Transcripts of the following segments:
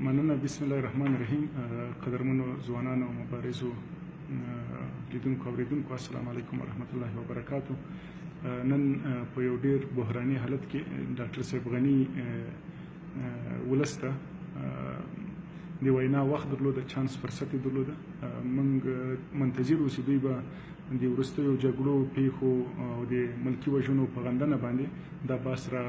مننه. بسم الله الرحمن الرحیم. قدرمنو ځوانانو مبارزو لیدونکو اوریدونکو السلام علیکم ورحمت الله وبرکاتو. نن په یو ډیر بحراني حالت کې ډاکټر صاحب غني ولس ته د وینا وخت درلوده، چانس فرصت یې درلوده. موږ منتظر اوسو دوی به د وروستیو جګړو پیښو او د ملکي وژنو په غندنه باندې دا بحث را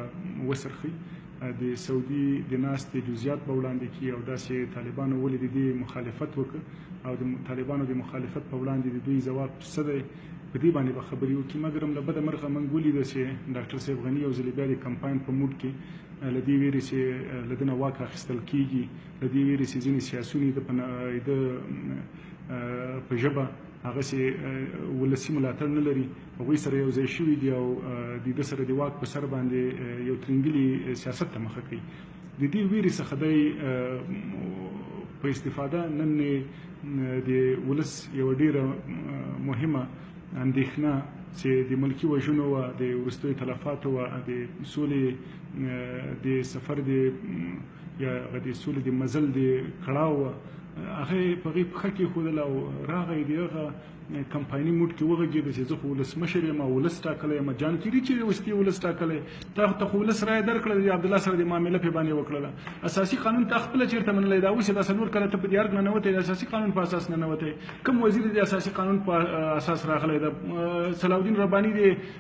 وڅرخي، د سعودي د ناستې جزئیات به وړاندې کړي او داسې طالبانو ولې د دې مخالفت وکړ او د طالبانو د مخالفت په وړاندې د دوی ځواب څه دی، په دې باندې به خبرې وکړي. مګر له بده مرغه موږ ولیده چې ډاکټر صاحب غني یو ځل بیا د کمپاین په موډ کې له دې ویرې چې له ده نه واک اخیستل کېږي، له دې ویرې چې ځینې سیاسیون د په ژبه هغسې ولسي ملاتړ نه لري، هغوی سره یو ځای شوي دي او د ده سره د واک په سر باندې یو ترنګلي سیاست ته مخه کوي. د دې ویرې څخه دی په استفاده نن د ولس یوه ډیره مهمه اندېښنه چې د ملکي وژنو وه، د وروستیو تلفاتو وه، د سولې د سفر یا د سولې د مزل د کړاو وه، هغه په هغې پښه کېښودله او راغی د هغه کمپایني موډ کې وغږېده چې زه خو ولسمشر یم او ولس ټاکلی یم. جان کیري چې وروستي ولس ټاکلی، تا خو ولس رایه درکړه، د عبدالله سره د معامله پې باندې وکړله. اساسي قانون تا خپله چېرته منلی؟ دا اوس یې دا 4 کاله ته په دې ارګ ننوتی، د اساسي قانون په اساس ننوتی. کوم وزیر د اساسي قانون په اساس راغلی ده؟ صلاح الدین رباني د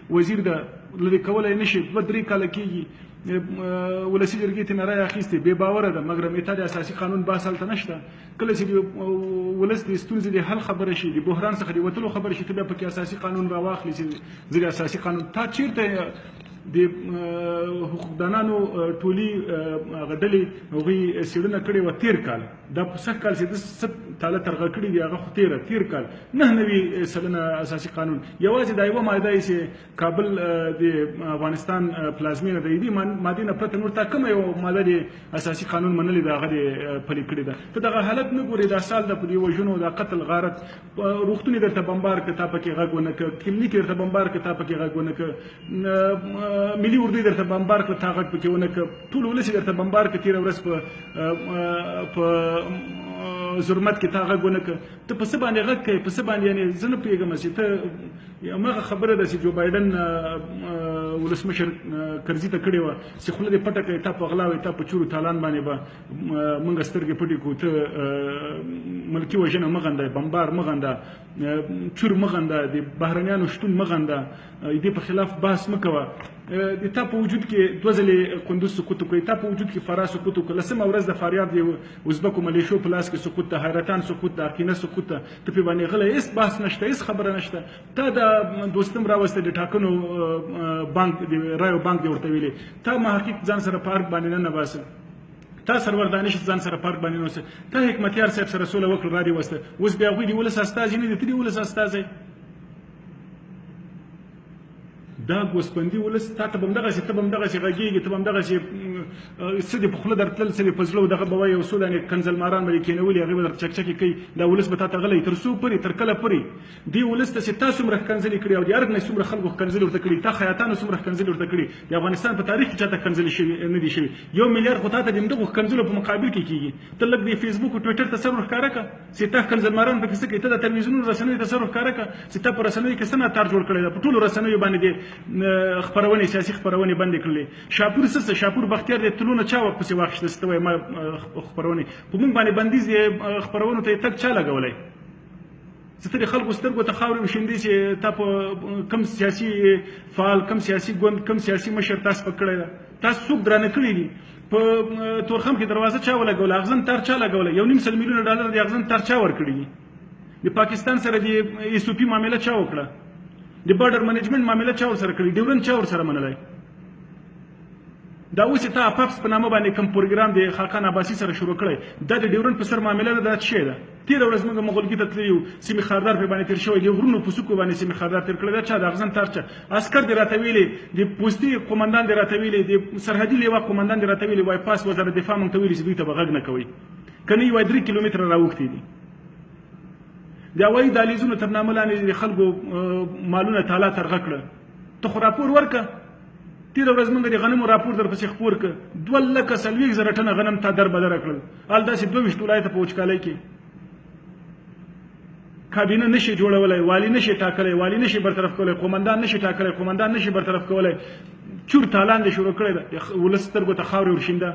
وزیر ده، لرې کولی نه شي، 2-3 کاله کېږي ولسي جرګې ته نه رایه اخیستې، بې باوره ده. مګر میتا د اساسي قانون بحث هلته نشته. کله چې د ولس د ستونزې د حل خبره شي، د بحران څخه د وتلو خبره شي، ته بیا پکې اساسي قانون راواخلي چې زه د اساسي قانون. تا چېرته د حقوقدانانو ټولي هغه ډلې هغوی څېړنه کړې وه تېر کال، دا په سږ کال چې ده څه تاله ترغه کړي دي هغه خو تېر کال 9 سلنه اساسي قانون. یوازې دا یوه ماده یې چې کابل د افغانستان پلازمینه ده، د دې مادې نه پرته نور تا کومه یوه ماده د اساسي قانون منلې ده هغه دې پلې کړې ده. ته دغه حالت نه ګورې، دا سال ده په دې وژنو، دا قتل غارت، روغتون یې درته بمبار کړه تا پکې غږ ونه کړه، کلینیک یې درته بمبار کړه تا پکې غږ ونه کړه، ملي اردو درته بمبار کړه تا غږ پکې ونه کړه، ټول ولس یې درته بمبار کړه تېره ورځ په ظلمت کې تا غږ ونه کړه. ته په څه باندې غږ کوې؟ په څه باندې؟ یعنې زه نه پوهېږم چې ته هماغه خبره ده چې جو بایډن ولسمشر کرزي ته کړې وه چې خوله دې پټه کړې، تا په غلا وې، تا په چورو تالان باندې به موږ سترګې پټې کړو، ته ملکي وژنه مه غنده، بمبار مه غنده، چور مه غنده، د بهرنیانو شتون مه غنده، د دې په خلاف بحث مه کوه. د تا په وجود کې 2 ځلې کندوز سقوط وکړي، تا په وجود کې فراه سقوط وکړه، 10مه ورځ د فاریاب د ازبکو ملیشو په لاس کې سقوط ده، حیرتان سقوط ده، اقینه سقوط ده، ته پې باندې غلی، هېڅ بحث نشته، هېڅ خبره نشته. تا د دوستم راوسته د ټاکنو بانک د رایو بانک دی ورته ویلې، تا محقق ځان سره پارک باندې نه باسه، تا سرور دانش ځان سره پارک باندې نوسه، تا حکمتیار صاحب سره سوله وکړه را دې وسته، اوس بیا هغوی د ولس استازي نه دي، ته د ولس استازی. دا ګوسپندي ولس تا ته به همدغسې ته به همدغسې غږېږي، ته به همدغسې څه دې په خوله درتلل، څه دې په زړه دغه به وایي، یو څو دانې کنزلماران به دې کېنولي، هغې به درته چکچکې کوي. دا ولس به تا ته غلی تر څو پورې، تر کله پورې؟ دې ولس ته چې تا څومره ښکنځلې کړي او د ارګ نه څومره خلکو ښکنځلې ورته کړي، تا خیاطانو څومره ښکنځلې ورته کړي، د افغانستان په تاریخ کې چاته ښکنځلې شوي نه دي شوي. 1 میلیارډ خو تا ته د همدغو ښکنځلو په مقابل کې کېږي. ته لږ د فیسبوک او ټویټر تصرف ښکاره کړه چې تا ښکنځلماران پکې څه کوي، ته د تلویزیونونو رسنیو تصرف ښکاره کړه چې تا په رسنیو کې څه ناتار جوړ کړی ده. په ټولو رسنیو باندې خپرونې، سیاسي خپرونې بندې کړلې. شاپور څه شاپور بختیار د تلونه چا پسې واخیسته چې ته وایې ما خپرونې په موږ باندې بندیز خپرونو ته یې تګ چا لګولی؟ چې ته د خلکو سترګو ته خاورې وشیندې چې تا په کم سیاسي فعال، کم سیاسي ګوند، کم سیاسي مشر تاسو پک کړی ده؟ تاسو څوک درانه کړي دي؟ په تورخم کې دروازه چا ولګوله؟ اغزن تار چا لګولی؟ 1.5 میلیونه ډالر د اغزن تار چا ورکړي دي؟ د پاکستان سره د ایسوپي معامله چا وکړه؟ د بارډر منیجمنت معامله چا ورسره کړي؟ ډیورنډ چا ورسره منلی؟ دا اوس تا اپاپس په نامه باندې کوم پروګرام د خاقان عباسي سره شروع کړی، دا د ډیورنډ په سر معامله ده. دا څه شی ده؟ تېره ورځ موږ مغولګي ته تللي یو، سیمې خاردار پرې باندې تېر شوی، د غرونو په څوکو باندې سیمې خاردار تېر کړی. دا چا د اغزن تار چا؟ عسکر دې راته ویلې، د پوستي قومندان دې راته ویلې، د سرحدي لیوا قومندان دې راته ویلې، وایي پاس وزارت دفاع موږ ته ویلي چې دوی ته به غږ نه کوئ، که نه یې وایي 3 کیلومتره راوښتي دي. د هوایي دهلیزونو تر نامه لاندې د خلکو مالونه تالا ترغه کړه. ته خو راپور ورکړه، تېره ورځ موږ د غنمو راپور درپسې خپور کړ 2,40,000 ټنه غنم تا در بدره کړل هل داسې 22 ولایته په وچکالۍ کې کابینه نشي جوړولی والي نشي ټاکلی والي نشي برطرف کولی قومندان نشي ټاکلی قومندان نشي برطرف کولی چور تالان دې شروع کړی ده ولس سترګو ته خاورې ورشینده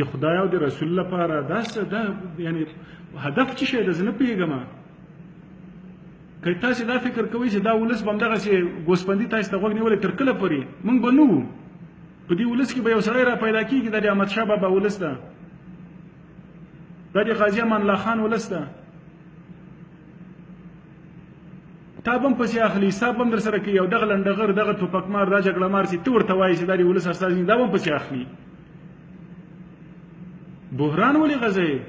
د خدای او د رسول لپاره دا یعنی هدف څه شی ده زه نه پوهېږم که تاسې دا فکر کوئ چې دا ولس به همدغسې ګوسپندي تاسې ته غوږ نیولی تر کله پورې موږ به نه وو په دې ولس کې به یو سړی را پیدا کېږي دا د احمدشاه بابا ولس ده دا د غازي امان الله خان ولس ده تا به هم پسې اخلي حساب به هم در سره کوي او دغه لنډغر دغه ټوپکمار دا جګړه مار چې ته ورته وایې چې دا د ولس استازي دا به هم پسې اخلي بحران ولې غځوې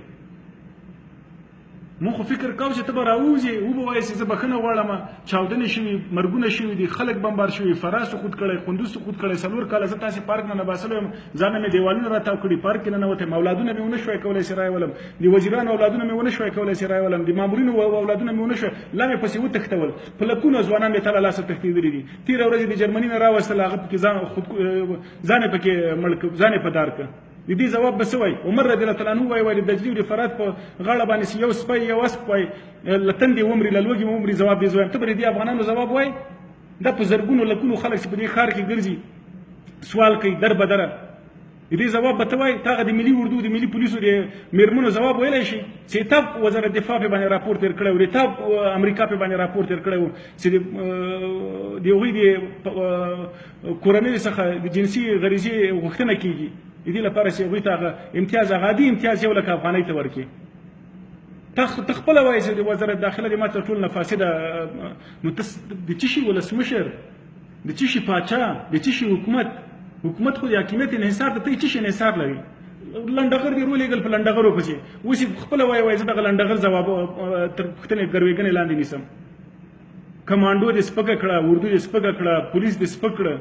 مونږ خو فکر کوو چې ته به راوځې وبه وایې چې زه بښنه غواړم چاودنې شوي مرګونه شوي دي خلک بمبار شوي فراه سقوط کړی قندوز سقوط کړی 4 کاله زه تاسې پارک نه نباسلی یم ځانه مې دیوالونه راتاو کړي پارک کې ننوتم اولادونه مې ونه شوی کولی چې رایولم د وزیرانو اولادونه مې ونه شوی کولی چې رایولم د مامورینو اولادونه مې ونه شوی لا مې پسې وتښتول په لکونو ځوانان مې تله لاسه تښتېدلي دي تېره ورځ د جرمني نه راوستل هغه پکې ځان یې پکې مړ کړ ځان یې په دار کړ د دې ځواب به څه وایي عمر رضی الله تعالی عنه وایي د دجلي او د فرات په غاړه باندې یو سپی یو اسپ وایي له تندې ومري له لوږې ومري ځواب دې زه وایم ته به د دې افغانانو ځواب وایي دا په زرګونو لکونو خلک چې په دې ښار کې ګرځي سوال کوي در بدره د دې ځواب به ته وایي تا هغه د ملي اردو د ملي پولیسو د میرمنو ځواب ویلی شي چې تا وزارت دفاع پې باندې راپور تېر کړی و د تا امریکا پې باندې راپور تېر کړی و چې د هغوی د کورنیو څخه د جنسي غریزې غوښتنه کېږي د دې لپاره چې هغوی ته هغه امتیاز هغه عادي امتیاز 1,00,000 افغانۍ ته ورکړي ته خپله وایې چې د وزارت داخله د ما تر ټولو نه فاسده نو ته د څه شي ولسمشر د څه شي پاچا د څه شي حکومت خو د حاکمیت انحصار ته ته یې څه شي انحصار لري لنډغر دې رولېږل په لنډغرو پسې اوس یې خپله وایې زه دغه لنډغر ځواب تر پوښتنې ګروېږنې لاندې نیسم کمانډو دې سپکه کړه اردو دې سپکه کړه پولیس دې سپک کړه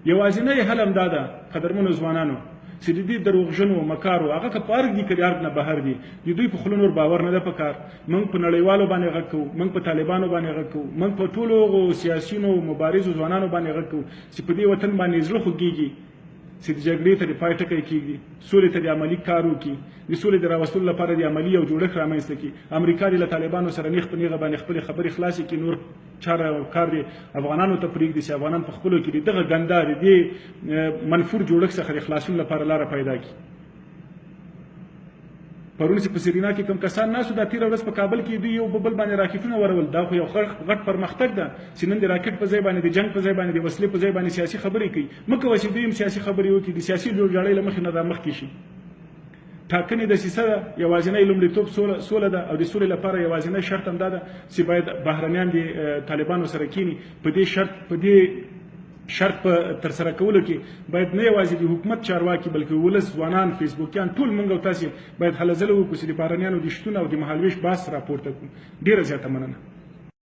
یوازینی حل همدا ده قدرمنو ځوانانو چې د دې دروغجنو مکارو هغه که په ارګ دي که د ارګ نه بهر دي د دوی په خوله نور باور نه ده پکار موږ په نړیوالو باندې غږ کوو موږ په طالبانو باندې غږ کوو موږ په ټولو هغو سیاسینو مبارزو ځوانانو باندې غږ کوو چې په دې وطن باندې زړه خوږېږي چې د جګړې ته د پای ټکی کېږدي سولې ته د عملي کار وکړي د سولې د راوستلو لپاره د عملي یو جوړښت رامنځته کړي امریکا دې له طالبانو سره نیغ په نیغه باندې خپلې خبرې خلاصې کړي نور چاره او کار دې افغانانو ته پرېږدي چې افغانان په خپلو کې د دغه ګنده د دې منفور جوړښت څخه د خلاصون لپاره لاره پیدا کړي پرون چې په سرینا کې کوم کسان ناسو دا تېره ورځ په کابل کې دوی یو بل باندې راکټونه ورول دا خو یو غټ پرمختګ ده چې نن د راکټ په ځای باندې د جنګ په ځای باندې د وسلې په ځای باندې سیاسي خبرې کوي مه کوه چې دوی هم سیاسي خبرې وکړي د سیاسي جوړجاړۍ له مخې نه دا مخکې شي ټاکنې دسیسه ده یوازینی لومړیتوب سوله ده او د سولې لپاره یوازینی شرط همدا ده چې باید بهرنیان د طالبانو سره کینی په دې شرط په ترسره کولو کې باید نه یوازې د حکومت چارواکي بلکې ولس ځوانان فیسبوکیان ټول موږ او تاسې باید هله ځله وکړو چې د بهرنیانو د شتون او د مهالویش بحث راپورته کړو ډېره زیاته مننه